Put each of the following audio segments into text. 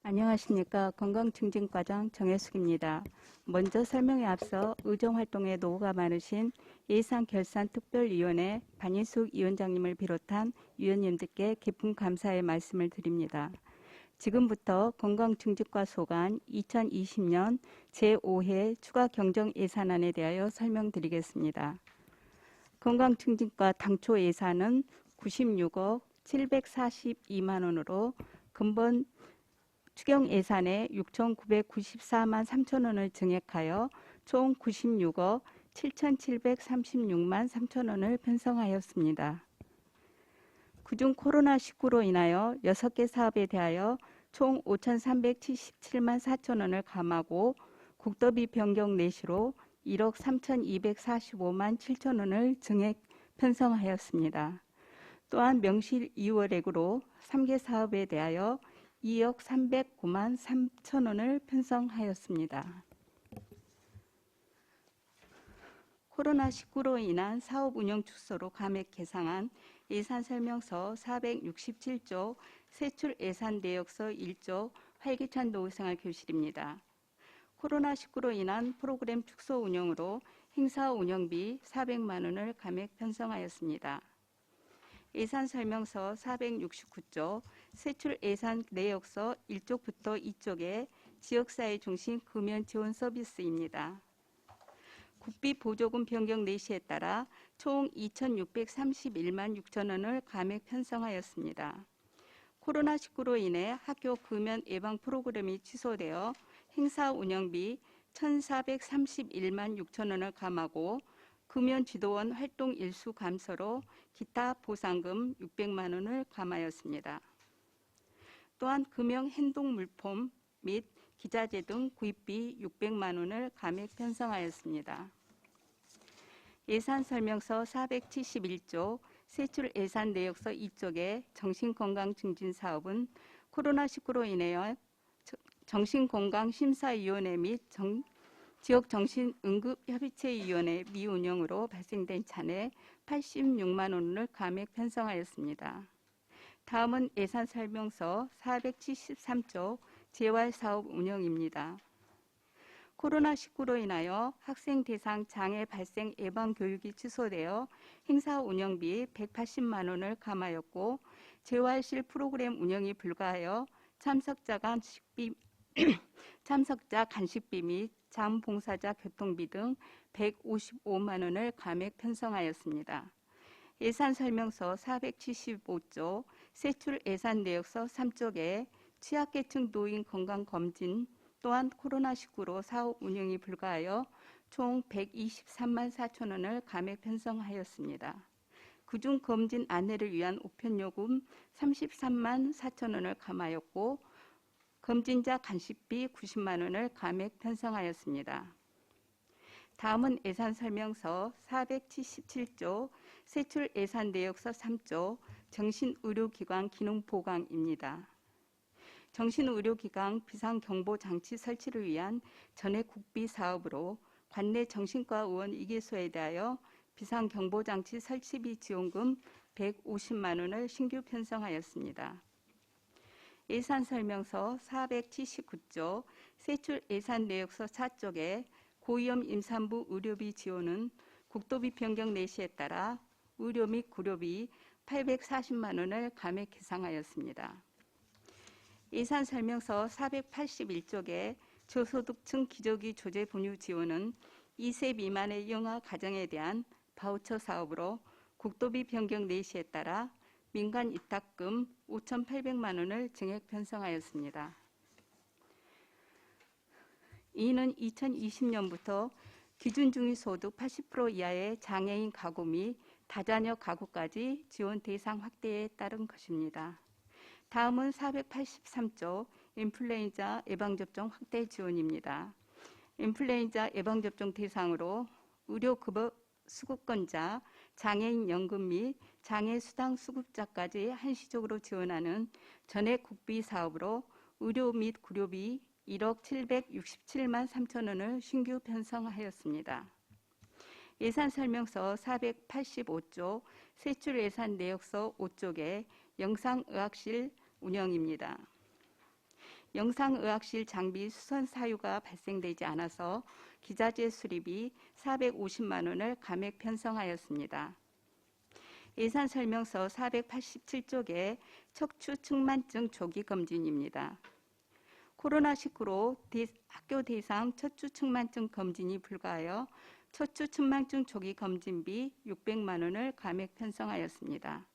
안녕하십니까. 건강증진과장 정혜숙입니다. 먼저 설명에 앞서 의정활동에 노고가 많으신 예산결산특별위원회 반인숙 위원장님을 비롯한 위원님들께 깊은 감사의 말씀을 드립니다. 지금부터 건강증진과 소관 2020년 제5회 추가 경정 예산안에 대하여 설명드리겠습니다. 건강증진과 당초 예산은 96억 742만 원으로 근본 추경 예산에 6,994만 3천 원을 증액하여 총 96억 7,736만 3천 원을 편성하였습니다. 그중 코로나19로 인하여 6개 사업에 대하여 총 5,377만 4천 원을 감하고 국도비 변경 내시로 1억 3,245만 7천 원을 증액 편성하였습니다. 또한 명실 2월액으로 3개 사업에 대하여 2억 309만 3천 원을 편성하였습니다. 코로나19로 인한 사업 운영 축소로 감액 계상한 예산설명서 467조 세출 예산 내역서 1조 활기찬 노후생활 교실입니다. 코로나19로 인한 프로그램 축소 운영으로 행사 운영비 400만 원을 감액 편성하였습니다. 예산설명서 469조 세출 예산 내역서 1쪽부터 2쪽에 지역사회 중심 금연 지원 서비스입니다. 국비 보조금 변경 내시에 따라 총 2,631만 6천 원을 감액 편성하였습니다. 코로나19로 인해 학교 금연 예방 프로그램이 취소되어 행사 운영비 1,431만 6천 원을 감하고 금연지도원 활동 일수 감소로 기타 보상금 600만 원을 감하였습니다. 또한 금연 행동물품 및 기자재 등 구입비 600만 원을 감액 편성하였습니다. 예산설명서 471조 세출 예산 내역서 2쪽의 정신건강증진사업은 코로나19로 인하여 정신건강심사위원회 및 지역정신응급협의체위원회 미운영으로 발생된 잔해 86만 원을 감액 편성하였습니다. 다음은 예산설명서 473조 재활사업 운영입니다. 코로나19로 인하여 학생 대상 장애 발생 예방 교육이 취소되어 행사 운영비 180만 원을 감하였고 재활실 프로그램 운영이 불가하여 참석자 간식비 및 자원봉사자 교통비 등 155만 원을 감액 편성하였습니다. 예산설명서 475조 세출 예산 내역서 3쪽에 취약계층 노인 건강검진 또한 코로나19로 사업 운영이 불가하여 총 123만 4천 원을 감액 편성하였습니다. 그중 검진 안내를 위한 우편요금 33만 4천 원을 감하였고 검진자 간식비 90만 원을 감액 편성하였습니다. 다음은 예산설명서 477조 세출 예산 내역서 3조 정신의료기관 기능보강입니다. 정신의료기관 비상경보장치 설치를 위한 전액 국비 사업으로 관내 정신과 의원 2개소에 대하여 비상경보장치 설치비 지원금 150만 원을 신규 편성하였습니다. 예산설명서 479조 세출 예산 내역서 4쪽에 고위험 임산부 의료비 지원은 국도비 변경 내시에 따라 의료 및 구료비 840만 원을 감액 계상하였습니다. 예산설명서 481쪽에 저소득층 기저귀 조제 분유 지원은 2세 미만의 영아 가정에 대한 바우처 사업으로 국도비 변경 내시에 따라 민간 입탁금 5,800만 원을 증액 편성하였습니다. 이는 2020년부터 기준 중위소득 80% 이하의 장애인 가구 및 다자녀 가구까지 지원 대상 확대에 따른 것입니다. 다음은 483조 인플루엔자 예방접종 확대 지원입니다. 인플루엔자 예방접종 대상으로 의료급여 수급권자, 장애인 연금 및 장애수당 수급자까지 한시적으로 지원하는 전액 국비 사업으로 의료 및 구료비 1억 767만 3천 원을 신규 편성하였습니다. 예산설명서 485조 세출 예산 내역서 5쪽에 영상의학실 운영입니다. 영상의학실 장비 수선 사유가 발생되지 않아서 기자재 수리비 450만 원을 감액 편성하였습니다. 예산 설명서 487쪽에 척추 측만증 조기 검진입니다. 코로나19로 학교 대상 척추 측만증 검진이 불가하여 척추 측만증 조기 검진비 600만 원을 감액 편성하였습니다.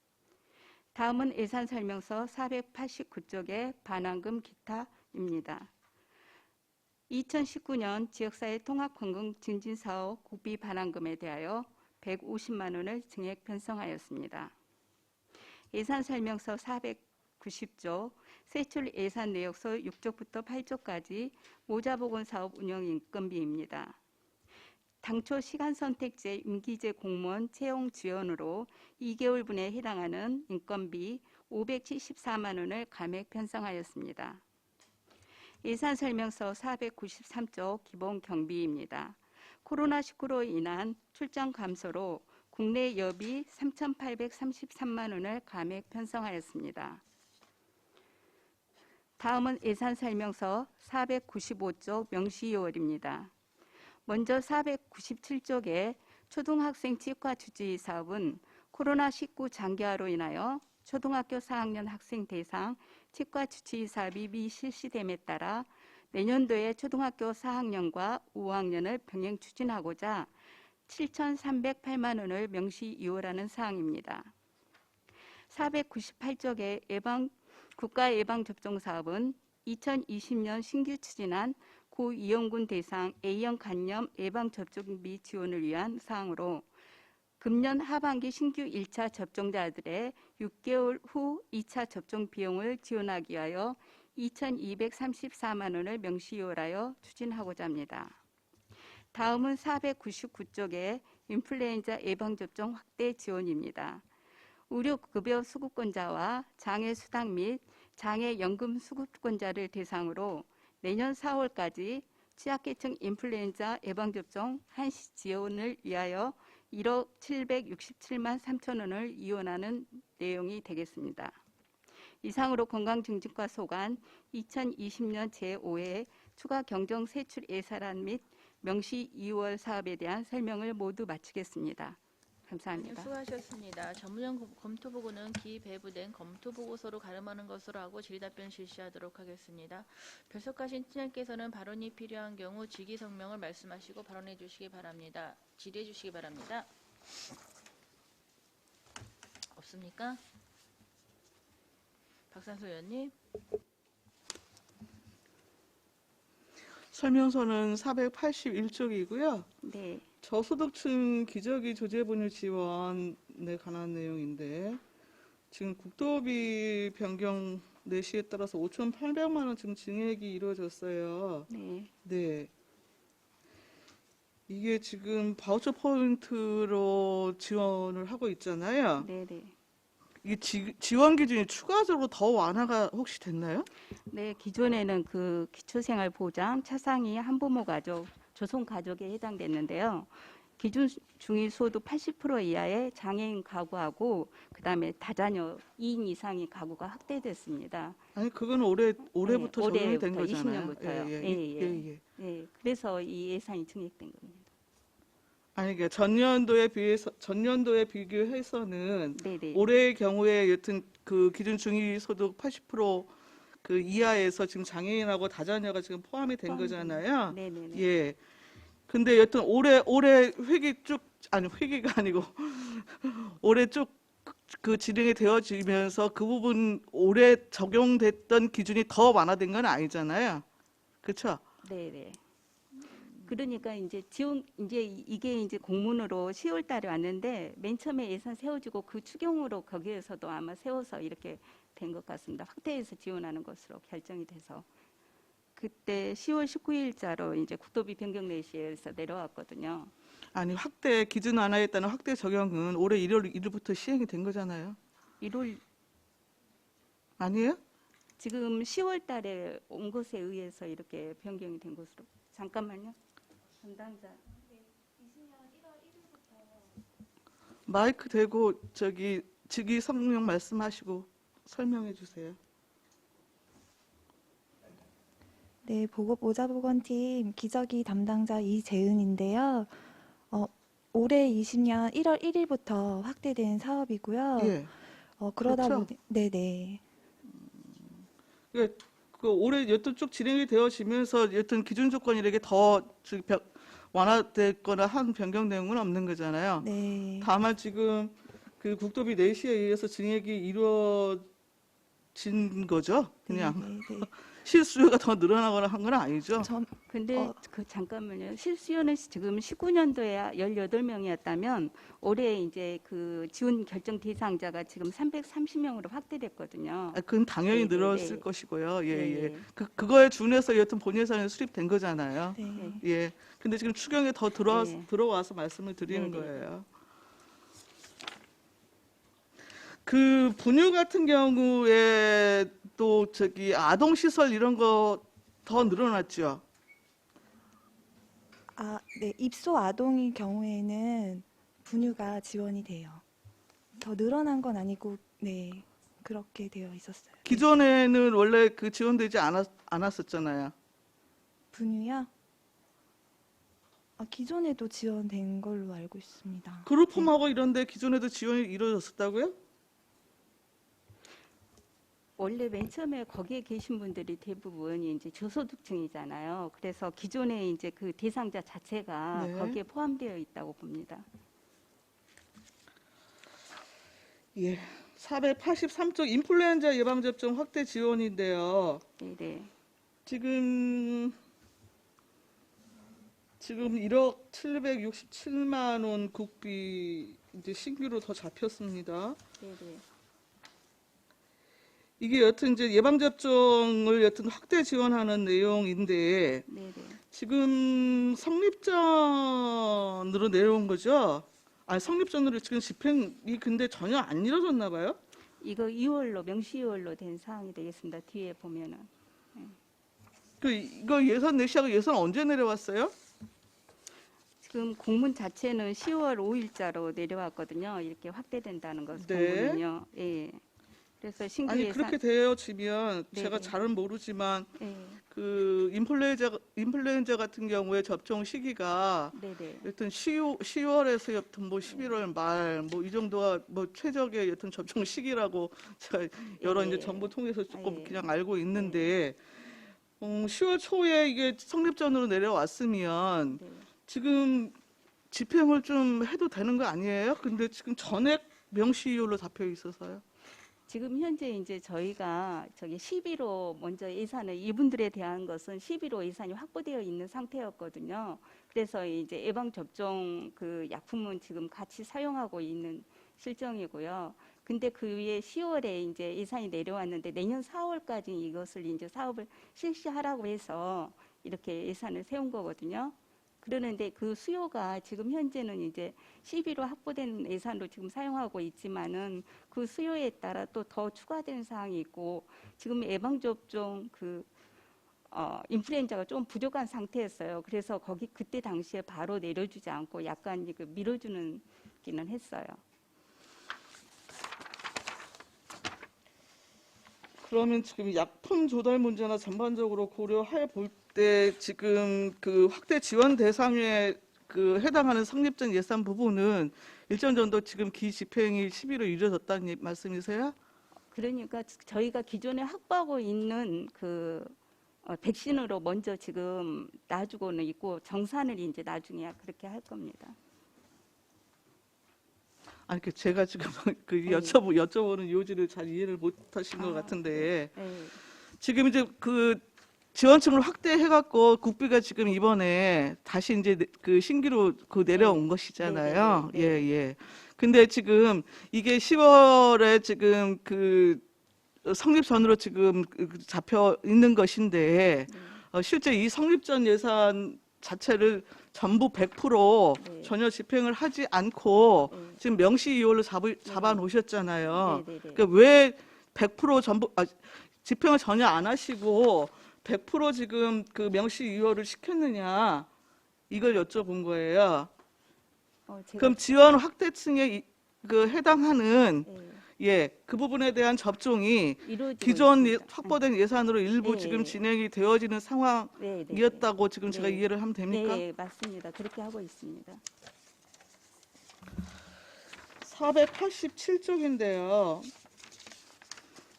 다음은 예산 설명서 489쪽의 반환금 기타입니다. 2019년 지역사회 통합건강 증진 사업 국비 반환금에 대하여 150만 원을 증액 편성하였습니다. 예산 설명서 490조 세출 예산 내역서 6쪽부터 8쪽까지 모자보건사업 운영 인건비입니다. 당초 시간선택제 임기제 공무원 채용 지원으로 2개월분에 해당하는 인건비 574만 원을 감액 편성하였습니다. 예산 설명서 493조 기본 경비입니다. 코로나19로 인한 출장 감소로 국내 여비 3,833만 원을 감액 편성하였습니다. 다음은 예산 설명서 495조 명시이월입니다. 먼저 497쪽의 초등학생 치과 주治사업은 코로나19 장기화로 인하여 초등학교 4학년 학생 대상 치과 주治사업이 미실시됨에 따라 내년도에 초등학교 4학년과 5학년을 병행 추진하고자 7,308만 원을 명시이월하는 사항입니다. 498쪽의 국가 예방접종 사업은 2020년 신규 추진한 고위험군 대상 A형 간염 예방접종비 지원을 위한 사항으로 금년 하반기 신규 1차 접종자들의 6개월 후 2차 접종 비용을 지원하기 위하여 2,234만 원을 명시이월하여 추진하고자 합니다. 다음은 499쪽의 인플루엔자 예방접종 확대 지원입니다. 의료급여 수급권자와 장애수당 및 장애연금 수급권자를 대상으로 내년 4월까지 취약계층 인플루엔자 예방접종 한시 지원을 위하여 1억 767만 3천 원을 이원하는 내용이 되겠습니다. 이상으로 건강증진과 소관 2020년 제5회 추가 경정 세출 예산안 및 명시 2월 사업에 대한 설명을 모두 마치겠습니다. 감사합니다. 수고하셨습니다. 전문형 검토보고는 기배부된 검토보고서로 가름하는 것으로 하고 질의답변 실시하도록 하겠습니다. 배석하신 팀장께서는 발언이 필요한 경우 직위성명을 말씀하시고 발언해 주시기 바랍니다. 질의해 주시기 바랍니다. 없습니까? 박상수 의원님. 설명서는 481쪽이고요. 네. 저소득층 기저귀 조제분유 지원에 관한 내용인데 지금 국도비 변경 내시에 따라서 5,800만 원 지금 증액이 이루어졌어요. 네. 네. 이게 지금 바우처 포인트로 지원을 하고 있잖아요. 네네. 이 지원 기준이 추가적으로 더 완화가 혹시 됐나요? 네, 기존에는 그 기초생활보장 차상위 한부모 가족, 조성 가족에 해당됐는데요. 기준 중위소득 80% 이하의 장애인 가구하고 그다음에 다자녀 2인 이상의 가구가 확대됐습니다. 아니 그건 올해부터 적용이 된 올해부터 거잖아요. 20년부터요. 예. 그래서 이 예산이 증액된 겁니다. 아니 그러니까 전년도에 비교해서는 네네. 올해의 경우에 여튼 그 기준 중위소득 80% 이하에서 지금 장애인하고 다자녀가 지금 포함이 된 거잖아요. 네네네. 예. 근데 여튼 올해 회기가 아니고 올해 쭉 그 진행이 되어지면서 그 부분 올해 적용됐던 기준이 더 완화된 건 아니잖아요. 그렇죠? 네네. 그러니까 이제 이게 이제 공문으로 10월 달에 왔는데 맨 처음에 예산 세워지고 그 추경으로 거기에서도 아마 세워서 이렇게 된 것 같습니다. 확대해서 지원하는 것으로 결정이 돼서 그때 10월 19일자로 이제 국도비 변경 내시에서 내려왔거든요. 아니 기준 완화에 따른 확대 적용은 올해 1월 1일부터 시행이 된 거잖아요. 1월 아니에요? 지금 10월 달에 온 것에 의해서 이렇게 변경이 된 것으로. 잠깐만요. 담당자. 마이크 대고 직위 성명 말씀하시고 설명해 주세요. 네, 보건팀 기저귀 담당자 이재은인데요. 올해 20년 1월 1일부터 확대된 사업이고요. 예. 그러다 그렇죠. 보니 네네. 예, 그 올해 여튼 쭉 진행이 되어지면서 여튼 기준 조건이 이렇게 더 완화됐거나 한 변경 내용은 없는 거잖아요. 네. 다만 지금 그 국도비 내시에 의해서 증액이 이루어진 거죠. 그냥 네, 네. 실수요가 더 늘어나거나 한 건 아니죠. 근데 잠깐만요. 실수요는 지금 19년도에 18명이었다면 올해 이제 그 지원 결정 대상자가 지금 330명으로 확대됐거든요. 그건 당연히 네, 네, 늘었을 네. 것이고요. 예, 네, 예. 네. 그거에 준해서 여튼 본 예산이 수립된 거잖아요. 네. 예. 근데 지금 추경에 더 네. 들어와서 말씀을 드리는 네, 네. 거예요. 그 분유 같은 경우에 또 저기 아동 시설 이런 거 더 늘어났죠. 네, 입소 아동의 경우에는 분유가 지원이 돼요. 더 늘어난 건 아니고, 네, 그렇게 되어 있었어요. 네. 기존에는 원래 그 지원되지 않았었잖아요. 분유요? 기존에도 지원된 걸로 알고 있습니다. 그룹홈하고 이런데 기존에도 지원이 이루어졌었다고요? 원래 맨 처음에 거기에 계신 분들이 대부분 이제 저소득층이잖아요. 그래서 기존에 이제 그 대상자 자체가 네. 거기에 포함되어 있다고 봅니다. 예. 483쪽 인플루엔자 예방 접종 확대 지원인데요. 네네. 지금 1억 767만 원 국비 이제 신규로 더 잡혔습니다. 네네. 이게 여튼 이제 예방 접종을 여튼 확대 지원하는 내용인데 네네. 지금 성립전으로 내려온 거죠? 성립전으로 지금 집행이 근데 전혀 안 이루어졌나 봐요? 이거 2월로 명시 2월로 된 사항이 되겠습니다. 뒤에 보면은. 이거 예산 내시하고 예산 언제 내려왔어요? 지금 공문 자체는 10월 5일자로 내려왔거든요. 이렇게 확대된다는 것 네. 공문은요. 예. 그래서 신규 아니 예산 그렇게 되어지면 네, 제가 네. 잘은 모르지만 예. 그 인플루엔자 같은 경우에 접종 시기가 네네. 여튼 10월에서 여튼 뭐 11월 말 뭐 이 정도가 뭐 최적의 여튼 접종 시기라고 제가 여러 예. 이제 정보 통해서 조금 예. 그냥 알고 있는데 10월 초에 이게 성립전으로 내려왔으면 네. 지금 집행을 좀 해도 되는 거 아니에요? 근데 지금 전액 명시이율로 잡혀 있어서요. 지금 현재 이제 저희가 저기 11호 먼저 예산을 이분들에 대한 것은 11호 예산이 확보되어 있는 상태였거든요. 그래서 이제 예방 접종 그 약품은 지금 같이 사용하고 있는 실정이고요. 근데 그 위에 10월에 이제 예산이 내려왔는데 내년 4월까지 이것을 이제 사업을 실시하라고 해서 이렇게 예산을 세운 거거든요. 그러는데 그 수요가 지금 현재는 이제 11호 확보된 예산으로 지금 사용하고 있지만은 그 수요에 따라 또 더 추가되는 사항이 있고 지금 예방접종 인플루엔자가 좀 부족한 상태였어요. 그래서 그때 당시에 바로 내려주지 않고 약간 그 밀어주는 기는 했어요. 그러면 지금 약품 조달 문제나 전반적으로 고려해 볼 때 지금 그 확대 지원 대상에 그 해당하는 성립전 예산 부분은 일정 정도 지금 기집행이 11호 이루어졌다는 말씀이세요? 그러니까 저희가 기존에 확보하고 있는 그 백신으로 먼저 지금 놔주고는 있고 정산을 이제 나중에 그렇게 할 겁니다. 아니 제가 지금 그 네. 여쭤보는 요지를 잘 이해를 못하신 것 같은데 네. 지금 이제 그 지원층을 확대해갖고 국비가 지금 이번에 다시 이제 그 신규로 그 내려온 것이잖아요. 네, 네, 네, 네. 예. 근데 지금 이게 10월에 지금 그 성립 전으로 지금 잡혀 있는 것인데 실제 이 성립 전 예산 자체를 전부 100% 네. 전혀 집행을 하지 않고 네. 지금 명시이율로 잡아 놓으셨잖아요. 네, 네, 네. 그러니까 왜 100% 전부 집행을 전혀 안 하시고 100% 지금 그 명시이율을 시켰느냐 이걸 여쭤본 거예요. 제가 그럼 지원 확대층에 그 해당하는 네. 예, 그 부분에 대한 접종이 이루어지고 기존 있습니다. 확보된 예산으로 일부 네. 지금 진행이 되어지는 네, 네, 네. 상황이었다고 지금 제가 네. 이해를 하면 됩니까? 네, 맞습니다. 그렇게 하고 있습니다. 487쪽인데요.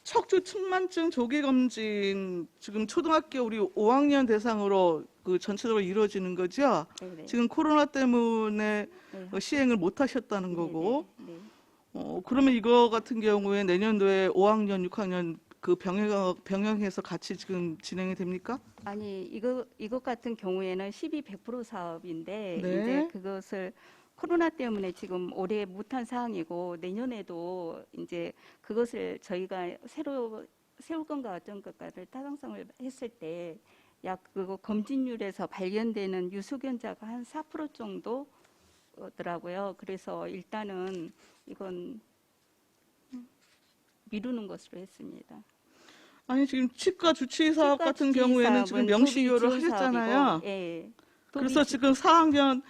척추 측만증 조기 검진 지금 초등학교 우리 5학년 대상으로 그 전체적으로 이루어지는 거죠. 네, 네. 지금 코로나 때문에 네, 시행을 못 하셨다는 네, 거고. 네, 네. 그러면 이거 같은 경우에 내년도에 5학년, 6학년 그 병행해서 같이 지금 진행이 됩니까? 아니, 이것 같은 경우에는 12-100% 사업인데 네. 이제 그것을 코로나 때문에 지금 올해 못한 사항이고 내년에도 이제 그것을 저희가 새로 세울 건가 어떤 것과를 타당성을 했을 때 약 그거 검진률에서 발견되는 유소견자가 한 4% 정도더라고요. 그래서 일단은 이건 미루는 것으로 했습니다. 아니 지금 치과 주치 사업 치과 같은 주치 경우에는 지금 사업은 명시효를 도비 지원 하셨잖아요. 사업이고, 예. 그래서 지금 4학년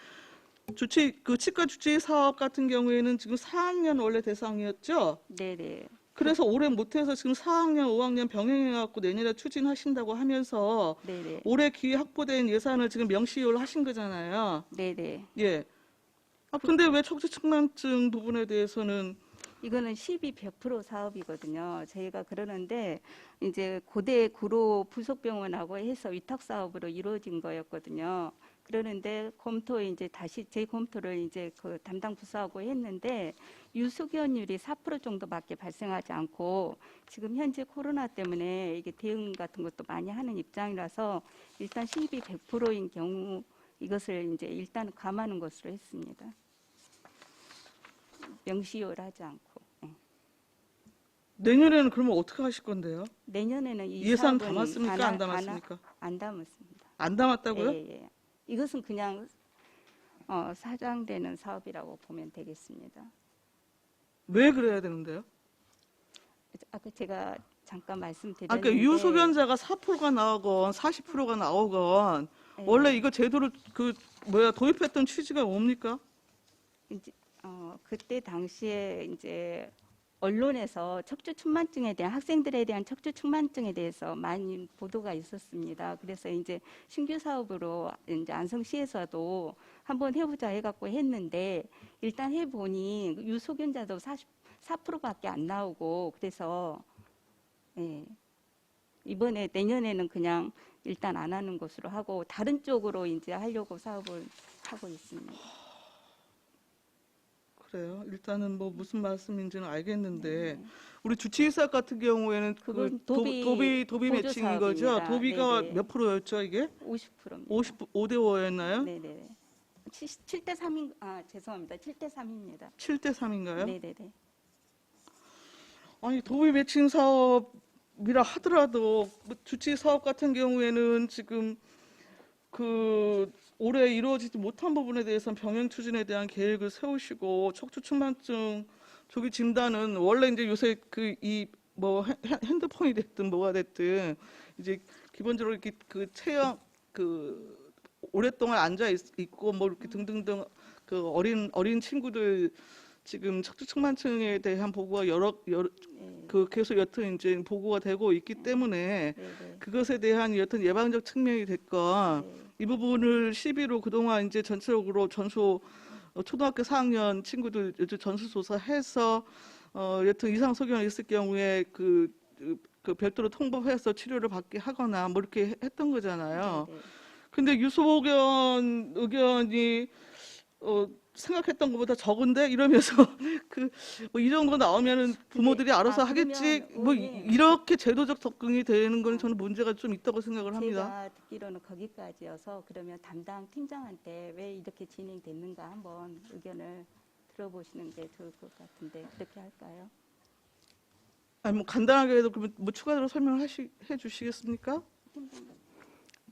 치과 주치 사업 같은 경우에는 지금 4학년 원래 대상이었죠. 네네. 그래서 올해 못해서 지금 4학년, 5학년 병행해갖고 내년에 추진하신다고 하면서 네네. 올해 기획 확보된 예산을 지금 명시효를 하신 거잖아요. 네네. 예. 근데 왜 척추 측만증 부분에 대해서는 이거는 12-100% 사업이거든요. 저희가 그러는데 이제 고대 구로 부속병원하고 해서 위탁 사업으로 이루어진 거였거든요. 그러는데 검토에 이제 다시 재검토를 이제 그 담당 부서하고 했는데 유수견율이 4% 정도밖에 발생하지 않고 지금 현재 코로나 때문에 이게 대응 같은 것도 많이 하는 입장이라서 일단 12-100%인 경우 이것을 이제 일단 감하는 것으로 했습니다. 명시효를 하지 않고. 예. 내년에는 그러면 어떻게 하실 건데요? 내년에는 이 예산 사업은 담았습니까? 안 담았습니까? 안 담았습니다. 안 담았다고요? 예, 예. 이것은 그냥 사장되는 사업이라고 보면 되겠습니다. 왜 그래야 되는데요? 아까 제가 잠깐 말씀드렸는데 그러니까 유소견자가 4%가 나오건 40%가 나오건 예, 원래 이거 제도를 도입했던 취지가 뭡니까? 이제, 그때 당시에 이제 언론에서 척추 측만증에 대한 학생들에 대한 척추 측만증에 대해서 많이 보도가 있었습니다. 그래서 이제 신규 사업으로 이제 안성시에서도 한번 해보자 해갖고 했는데 일단 해보니 유소견자도 44%밖에 안 나오고 그래서 예, 이번에 내년에는 그냥 일단 안 하는 것으로 하고 다른 쪽으로 이제 하려고 사업을 하고 있습니다. 그래요. 일단은 뭐 무슨 말씀인지는 알겠는데 네. 우리 주치의사 같은 경우에는 그건 그 도비 도비 보조 매칭인 거죠. 사업입니다. 도비가 네네. 몇 프로였죠 이게? 50%입니다. 55대 5였나요? 네네. 7대 3인 죄송합니다. 7대 3입니다. 7대 3인가요? 네네네. 아니 도비 매칭 사업이라 하더라도 뭐 주치 사업 같은 경우에는 지금 그 올해 이루어지지 못한 부분에 대해서는 병행 추진에 대한 계획을 세우시고 척추 측만증 조기 진단은 원래 이제 요새 그 이 뭐 핸드폰이 됐든 뭐가 됐든 이제 기본적으로 이렇게 그 체형 그 오랫동안 앉아 있고 뭐 이렇게 등등등 그 어린 친구들 지금 척추 측만증에 대한 보고가 네. 그 계속 여튼 이제 보고가 되고 있기 때문에 네네. 그것에 대한 여튼 예방적 측면이 됐건 네. 이 부분을 시비로 그동안 이제 전체적으로 초등학교 4학년 친구들 전수조사해서 여튼 이상 소견이 있을 경우에 그 별도로 통보해서 치료를 받게 하거나 뭐 이렇게 했던 거잖아요. 네네. 근데 유소견 의견이 생각했던 것보다 적은데 이러면서 이 정도 나오면은 부모들이 알아서 하겠지. 그러면 뭐 오늘 이렇게 제도적 접근이 되는 건 저는 문제가 좀 있다고 생각을 합니다. 제가 듣기로는 거기까지여서 그러면 담당 팀장한테 왜 이렇게 진행됐는가 한번 의견을 들어보시는 게 좋을 것 같은데 그렇게 할까요? 아니 뭐 간단하게라도 그러면 뭐 추가로 설명을 해 주시겠습니까?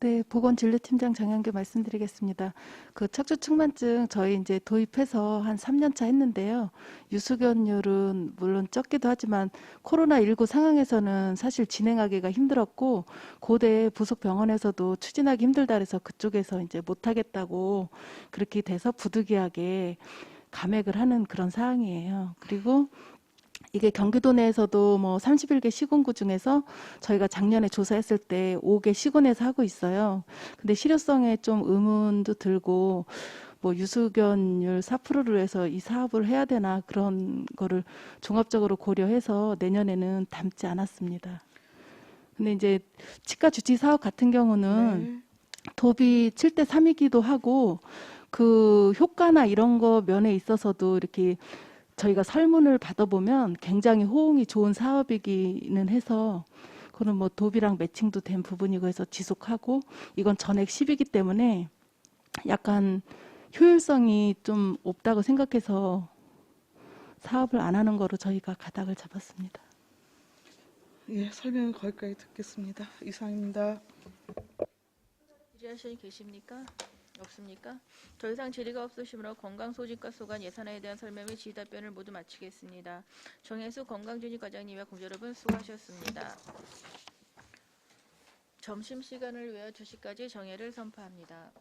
네, 보건진료팀장 장현규 말씀드리겠습니다. 그 척추 측만증 저희 이제 도입해서 한 3년 차 했는데요. 유수견율은 물론 적기도 하지만 코로나19 상황에서는 사실 진행하기가 힘들었고 고대 부속 병원에서도 추진하기 힘들다 그래서 그쪽에서 이제 못 하겠다고 그렇게 돼서 부득이하게 감액을 하는 그런 사항이에요. 그리고 이게 경기도 내에서도 뭐 31개 시군구 중에서 저희가 작년에 조사했을 때 5개 시군에서 하고 있어요. 근데 실효성에 좀 의문도 들고 뭐 유수견율 4%를 해서 이 사업을 해야 되나 그런 거를 종합적으로 고려해서 내년에는 담지 않았습니다. 근데 이제 치과 주치 사업 같은 경우는 네. 도비 7대 3이기도 하고 그 효과나 이런 거 면에 있어서도 이렇게 저희가 설문을 받아보면 굉장히 호응이 좋은 사업이기는 해서 그런 뭐 도비랑 매칭도 된 부분이고 해서 지속하고 이건 전액 10이기 때문에 약간 효율성이 좀 없다고 생각해서 사업을 안 하는 거로 저희가 가닥을 잡았습니다. 예, 설명은 거기까지 듣겠습니다. 이상입니다. 질의하실 분 계십니까? 없습니까? 더 이상 질의가 없으시므로 건강소집과 소관 예산안에 대한 설명 및 질의 답변을 모두 마치겠습니다. 정혜수 건강준의과장님과 공조 여러분 수고하셨습니다. 점심시간을 위하여 2시까지 정회를 선포합니다.